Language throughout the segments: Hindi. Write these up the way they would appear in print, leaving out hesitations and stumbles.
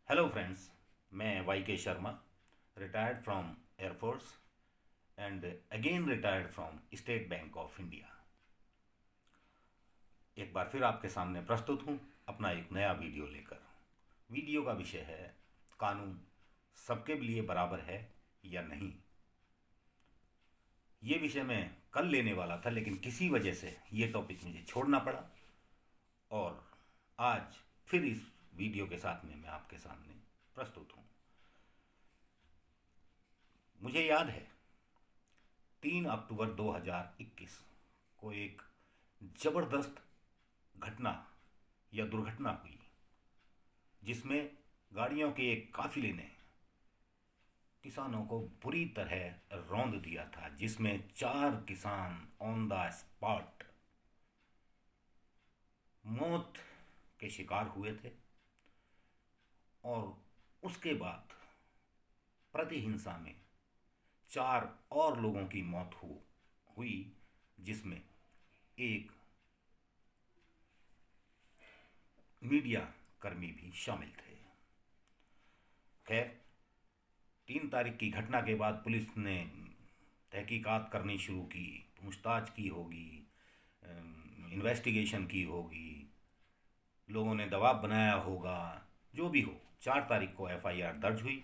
हेलो फ्रेंड्स, मैं वाई के Sharma, retired from air force and again retired from state bank of India. एक बार फिर आपके सामने प्रस्तुत हूँ अपना एक नया वीडियो लेकर। वीडियो का विषय है कानून सबके लिए बराबर है या नहीं। ये विषय मैं कल लेने वाला था, लेकिन किसी वजह से ये टॉपिक मुझे छोड़ना पड़ा और आज फिर इस वीडियो के साथ में मैं आपके सामने प्रस्तुत हूँ। मुझे याद है 3 अक्टूबर 2021 को एक जबरदस्त घटना या दुर्घटना हुई, जिसमें गाड़ियों के एक काफिले ने किसानों को बुरी तरह रौंद दिया था, जिसमें 4 किसान ऑन द स्पॉट मौत के शिकार हुए थे। और उसके बाद प्रतिहिंसा में 4 और लोगों की मौत हुई, जिसमें एक मीडिया कर्मी भी शामिल थे। खैर, 3 तारीख की घटना के बाद पुलिस ने तहकीकात करनी शुरू की, पूछताछ की होगी, इन्वेस्टिगेशन की होगी, लोगों ने दबाव बनाया होगा। जो भी हो, 4 तारीख को एफआईआर दर्ज हुई,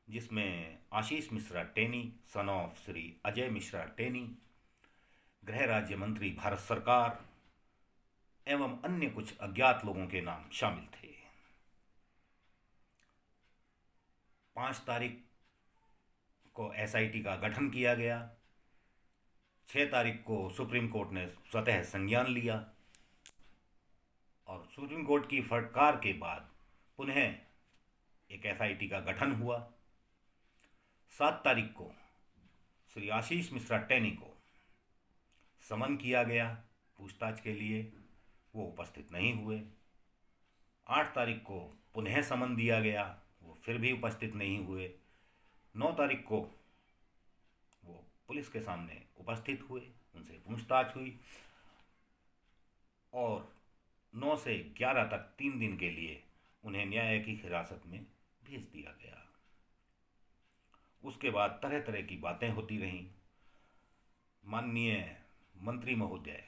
जिसमें आशीष मिश्रा टेनी, सन ऑफ श्री अजय मिश्रा टेनी, गृह राज्य मंत्री भारत सरकार एवं अन्य कुछ अज्ञात लोगों के नाम शामिल थे। 5 तारीख को एसआईटी का गठन किया गया। 6 तारीख को सुप्रीम कोर्ट ने स्वतः संज्ञान लिया और सुप्रीम कोर्ट की फटकार के बाद पुनः एक एसआईटी का गठन हुआ। 7 तारीख को श्री आशीष मिश्रा टेनी को समन किया गया पूछताछ के लिए, वो उपस्थित नहीं हुए। 8 तारीख को पुनः समन दिया गया, वो फिर भी उपस्थित नहीं हुए। 9 तारीख को वो पुलिस के सामने उपस्थित हुए, उनसे पूछताछ हुई और 9 से 11 तक 3 दिन के लिए उन्हें न्यायिक हिरासत में भेज दिया गया। उसके बाद तरह तरह की बातें होती रहीं। माननीय मंत्री महोदय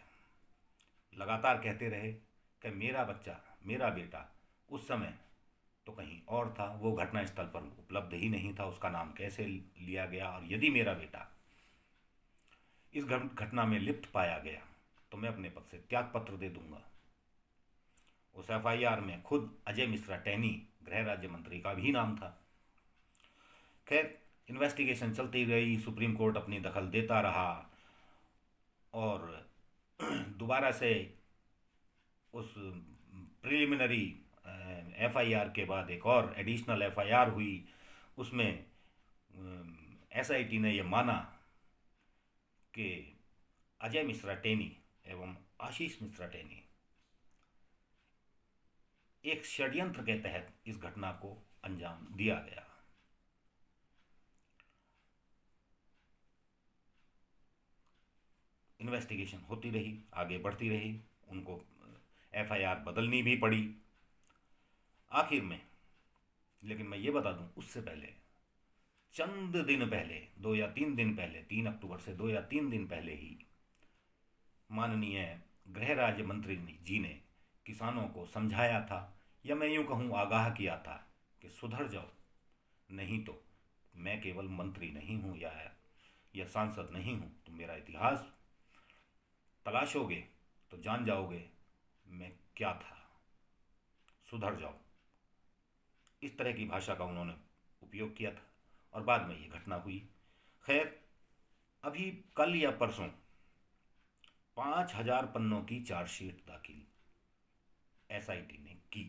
लगातार कहते रहे कि मेरा बच्चा, मेरा बेटा उस समय तो कहीं और था, वो घटनास्थल पर उपलब्ध ही नहीं था, उसका नाम कैसे लिया गया, और यदि मेरा बेटा इस घटना में लिप्त पाया गया तो मैं अपने पद से त्याग पत्र दे दूंगा। उस एफआईआर में खुद अजय मिश्रा टेनी, गृह राज्य मंत्री, का भी नाम था। खैर, इन्वेस्टिगेशन चलती रही, सुप्रीम कोर्ट अपनी दखल देता रहा और दोबारा से उस प्रिलिमिनरी एफआईआर के बाद एक और एडिशनल एफआईआर हुई। उसमें एसआईटी ने यह माना कि अजय मिश्रा टेनी एवं आशीष मिश्रा टेनी एक षड्यंत्र के तहत इस घटना को अंजाम दिया गया। इन्वेस्टिगेशन होती रही, आगे बढ़ती रही, उनको एफआईआर बदलनी भी पड़ी आखिर में। लेकिन मैं ये बता दूं, उससे पहले चंद दिन पहले, 2 या 3 दिन पहले, 3 अक्टूबर से 2 या 3 दिन पहले ही माननीय गृह राज्य मंत्री जी ने किसानों को समझाया था, या मैं यूं कहूं आगाह किया था कि सुधर जाओ, नहीं तो मैं केवल मंत्री नहीं हूं या सांसद नहीं हूं, तुम मेरा इतिहास तलाशोगे तो जान जाओगे मैं क्या था, सुधर जाओ। इस तरह की भाषा का उन्होंने उपयोग किया था और बाद में ये घटना हुई। खैर, अभी कल या परसों 5,000 पन्नों की चार्जशीट दाखिल एसआईटी ने की,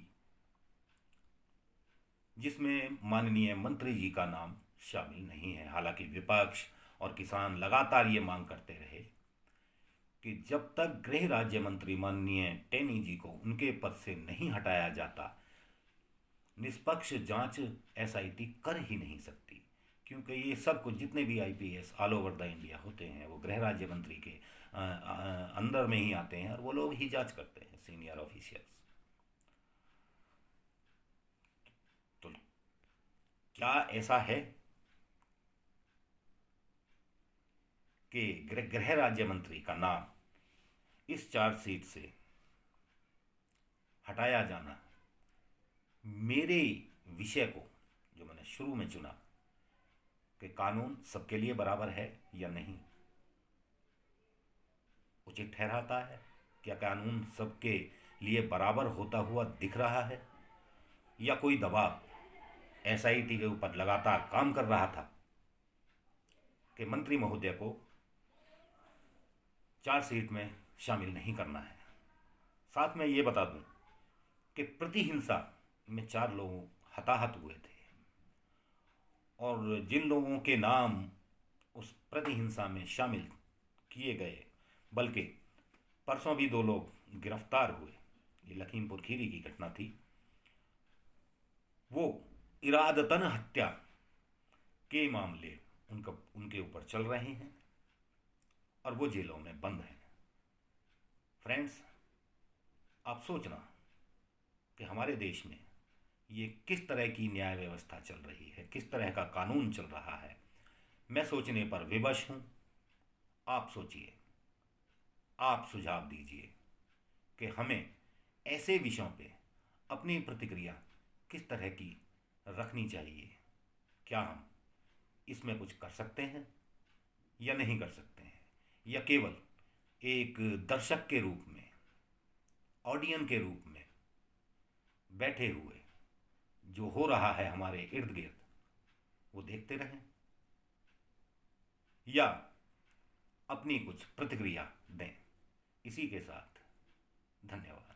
जिसमें माननीय मंत्री जी का नाम शामिल नहीं है। हालांकि विपक्ष और किसान लगातार ये मांग करते रहे कि जब तक गृह राज्य मंत्री माननीय टेनी जी को उनके पद से नहीं हटाया जाता, निष्पक्ष जांच एसआईटी कर ही नहीं सकती, क्योंकि ये सब कुछ जितने भी IPS all over the India होते हैं वो गृह राज्य मंत्री के अंदर में ही आते हैं और वो लोग ही जांच करते हैं, सीनियर ऑफिशियल्स। तो क्या ऐसा है कि गृह राज्य मंत्री का नाम इस चार्जशीट से हटाया जाना मेरे विषय को, जो मैंने शुरू में चुना कि कानून सबके लिए बराबर है या नहीं, उचित ठहराता है? क्या कानून सबके लिए बराबर होता हुआ दिख रहा है, या कोई दबाव एसआईटी के ऊपर लगातार काम कर रहा था कि मंत्री महोदय को चार्जशीट में शामिल नहीं करना है? साथ में ये बता दूं कि प्रतिहिंसा में 4 लोग हताहत हुए थे, और जिन लोगों के नाम उस प्रतिहिंसा में शामिल किए गए, बल्कि परसों भी 2 लोग गिरफ्तार हुए, ये लखीमपुर खीरी की घटना थी, वो इरादतन हत्या के मामले उनके ऊपर चल रहे हैं और वो जेलों में बंद हैं। फ्रेंड्स, आप सोचना कि हमारे देश में ये किस तरह की न्याय व्यवस्था चल रही है, किस तरह का कानून चल रहा है। मैं सोचने पर विवश हूं। आप सोचिए, आप सुझाव दीजिए कि हमें ऐसे विषयों पे अपनी प्रतिक्रिया किस तरह की रखनी चाहिए। क्या हम इसमें कुछ कर सकते हैं या नहीं कर सकते हैं, या केवल एक दर्शक के रूप में, ऑडियंस के रूप में बैठे हुए जो हो रहा है हमारे इर्द गिर्द वो देखते रहें, या अपनी कुछ प्रतिक्रिया दें। इसी के साथ धन्यवाद।